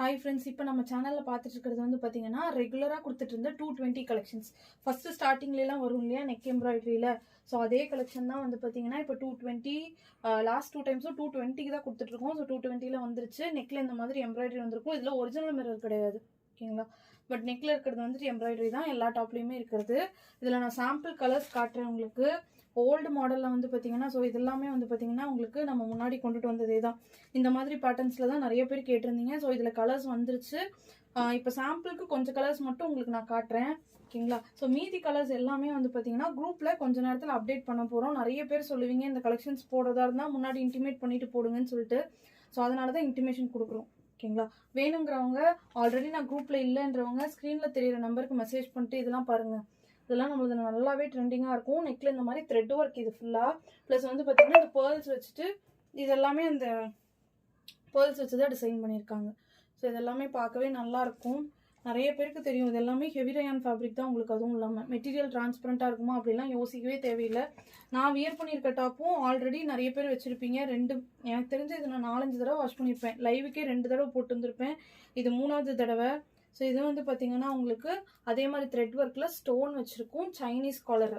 Hi friends, இப்போ நம்ம சேனலில் பார்த்துட்டு இருக்கிறது வந்து பார்த்தீங்கன்னா ரெகுலராக கொடுத்துட்டு இருந்த 220 கலெக்ஷன்ஸ். ஃபஸ்ட்டு ஸ்டார்டிங்லாம் வரும் இல்லையா நெக் எம்ப்ராய்டரியில். ஸோ அதே கலெக்ஷன் தான் வந்து பார்த்தீங்கன்னா இப்போ 220 லாஸ்ட் 2 டைம்ஸும் 220 தான் கொடுத்துட்ருக்கோம். ஸோ 220 வந்துருச்சு. நெக்கில் இந்த மாதிரி எம்ப்ராய்டரி வந்திருக்கும். இதில் ஒரிஜினல் மிரர் கிடையாது, ஓகேங்களா. பட் நெக்கில் இருக்கிறது வந்துட்டு எம்ப்ராய்டரி தான் எல்லா டாப்லேயுமே இருக்கிறது. இதில் நான் சாம்பிள் கலர்ஸ் காட்டுறேன் உங்களுக்கு. ஓல்டு மாடலில் வந்து பார்த்தீங்கன்னா ஸோ இதெல்லாமே வந்து பார்த்தீங்கன்னா உங்களுக்கு நம்ம முன்னாடி கொண்டுட்டு வந்ததே தான். இந்த மாதிரி பேட்டர்ன்ஸில் தான் நிறைய பேர் கேட்டிருந்தீங்க. ஸோ இதில் கலர்ஸ் வந்துருச்சு. இப்போ சாம்பிளுக்கு கொஞ்சம் கலர்ஸ் மட்டும் உங்களுக்கு நான் காட்டுறேன், ஓகேங்களா. ஸோ மீதி கலர்ஸ் எல்லாமே வந்து பார்த்தீங்கன்னா குரூப்பில் கொஞ்ச நேரத்தில் அப்டேட் பண்ண போகிறோம். நிறைய பேர் சொல்லுவீங்க இந்த கலெக்ஷன்ஸ் போடுறதா இருந்தால் முன்னாடி இன்டிமேட் பண்ணிட்டு போடுங்கன்னு சொல்லிட்டு. ஸோ அதனால தான் இன்டிமேஷன் கொடுக்குறோம், ஓகேங்களா. வேணுங்கிறவங்க ஆல்ரெடி நான் குரூப்பில் இல்லைன்றவங்க ஸ்க்ரீனில் தெரியிற நம்பருக்கு மெசேஜ் பண்ணிட்டு இதெல்லாம் பாருங்கள். இதெல்லாம் நம்மளுக்கு நல்லாவே ட்ரெண்டிங்காக இருக்கும். நெக்கில் இந்த மாதிரி த்ரெட் ஒர்க் இது ஃபுல்லாக. ப்ளஸ் வந்து பார்த்தீங்கன்னா இந்த பேர்ல்ஸ் வச்சுட்டு இதெல்லாமே அந்த பேர்ல்ஸ் வச்சு தான் டிசைன் பண்ணியிருக்காங்க. ஸோ இதெல்லாமே பார்க்கவே நல்லாயிருக்கும். நிறைய பேருக்கு தெரியும் இது எல்லாமே ஹெவி ரயான் ஃபேப்ரிக் தான் உங்களுக்கு. அதுவும் இல்லாமல் மெட்டீரியல் டிரான்ஸ்பரண்ட்டாக இருக்குமா அப்படிலாம் யோசிக்கவே தேவையில்லை. நான் வியர் பண்ணியிருக்க டாப்பும் ஆல்ரெடி நிறைய பேர் வச்சுருப்பீங்க. எனக்கு தெரிஞ்சு இது நான் 4-5 தடவை வாஷ் பண்ணியிருப்பேன். லைவுக்கே 2 தடவை போட்டு வந்திருப்பேன். இது 3வது தடவை. ஸோ இது வந்து பார்த்தீங்கன்னா உங்களுக்கு அதே மாதிரி த்ரெட் ஒர்க்கில் ஸ்டோன் வச்சுருக்கும். சைனீஸ் காலர்,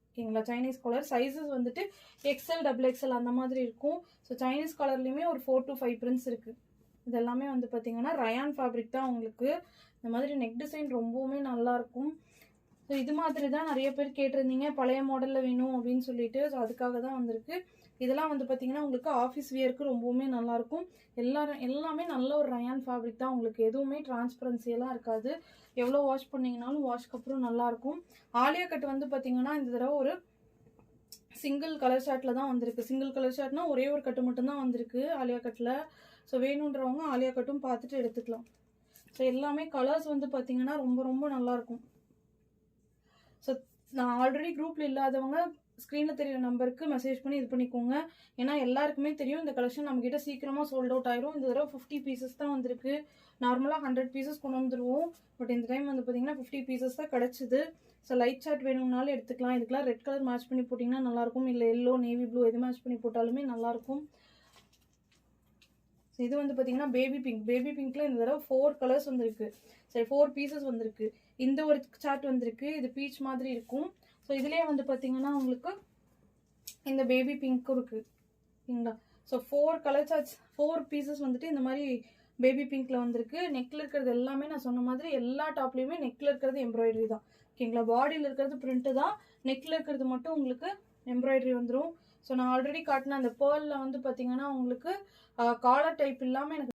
ஓகேங்களா. சைனீஸ் காலர் சைஸஸ் வந்துட்டு XL XXL அந்த மாதிரி இருக்கும். ஸோ சைனீஸ் காலர்லேயுமே ஒரு 4 to 5 பிரிண்ட்ஸ் இருக்குது. இதெல்லாமே வந்து பார்த்தீங்கன்னா ரயான் ஃபேப்ரிக் தான் உங்களுக்கு. இந்த மாதிரி நெக் டிசைன் ரொம்பவுமே நல்லாயிருக்கும். ஸோ இது மாதிரி தான் நிறைய பேர் கேட்டிருந்தீங்க பழைய மாடலில் வேணும் அப்படின்னு சொல்லிட்டு. ஸோ அதுக்காக தான் வந்திருக்கு. இதெல்லாம் வந்து பார்த்தீங்கன்னா உங்களுக்கு ஆஃபீஸ் வியருக்கு ரொம்பவுமே நல்லாயிருக்கும். எல்லாமே நல்ல ஒரு ரயான் ஃபேப்ரிக் தான் உங்களுக்கு. எதுவுமே டிரான்ஸ்பரன்சியெல்லாம் இருக்காது. எவ்வளோ வாஷ் பண்ணிங்கனாலும் வாஷ்க்கு அப்புறம் நல்லாயிருக்கும். ஆலியா கட் வந்து பார்த்தீங்கன்னா இந்த தடவை ஒரு சிங்கிள் கலர் ஷார்ட்டில் தான் வந்திருக்கு. சிங்கிள் கலர் ஷார்ட்னா ஒரே ஒரு கட்டு மட்டும்தான் வந்திருக்கு ஆலியா கட்டில். ஸோ வேணுன்றவங்க ஆலியா கட்டும் பார்த்துட்டு எடுத்துக்கலாம். ஸோ எல்லாமே கலர்ஸ் வந்து பார்த்தீங்கன்னா ரொம்ப ரொம்ப நல்லாயிருக்கும். ஸோ நான் ஆல்ரெடி குரூப்பில் இல்லாதவங்க ஸ்க்ரீனில் தெரியிற நம்பருக்கு மெசேஜ் பண்ணி இது பண்ணிக்கோங்க. ஏன்னா எல்லாருக்குமே தெரியும் இந்த கலெக்ஷன் நம்மக்கிட்ட சீக்கிரமாக சோல்ட் அவுட் ஆயிரும். இந்த தடவை 50 பீசஸ் தான் வந்திருக்கு. நார்மலாக 100 பீசஸ் கொண்டு வந்துடுவோம். பட் இந்த டைம் வந்து பார்த்தீங்கன்னா 50 பீசஸ் தான் கிடச்சிது. ஸோ லைட் சார்ட் வேணும்னாலும் எடுத்துக்கலாம். இதுக்கெலாம் ரெட் கலர் மேட்ச் பண்ணி போட்டிங்கன்னா நல்லாயிருக்கும். இல்லை எல்லோ நேவி ப்ளூ எது மேட்ச் பண்ணி போட்டாலுமே நல்லாயிருக்கும். ஸோ இது வந்து பார்த்தீங்கன்னா பேபி பிங்க். பேபி பிங்க்கில் இந்த தடவை 4 கலர்ஸ் வந்திருக்கு. சரி 4 பீசஸ் வந்திருக்கு. இந்த ஒரு சார்ட் வந்திருக்கு. இது பீச் மாதிரி இருக்கும். ஸோ இதுலேயே வந்து பார்த்தீங்கன்னா உங்களுக்கு இந்த பேபி பிங்க்கும் இருக்குது, ஓகேங்களா. ஸோ 4 கலர் சார்ட்ஸ் 4 பீசஸ் வந்துட்டு இந்த மாதிரி பேபி பிங்க்கில் வந்திருக்கு. நெக்கில் இருக்கிறது எல்லாமே நான் சொன்ன மாதிரி எல்லா டாப்லேயுமே நெக்கில் இருக்கிறது எம்ப்ராய்டரி தான், ஓகேங்களா. பாடியில் இருக்கிறது பிரிண்ட்டு தான். நெக்கில் இருக்கிறது மட்டும் உங்களுக்கு எம்ப்ராய்டரி வந்துடும். ஸோ நான் ஆல்ரெடி காட்டின அந்த பேர்லில் வந்து பார்த்தீங்கன்னா உங்களுக்கு காலர் டைப் இல்லாமல் எனக்கு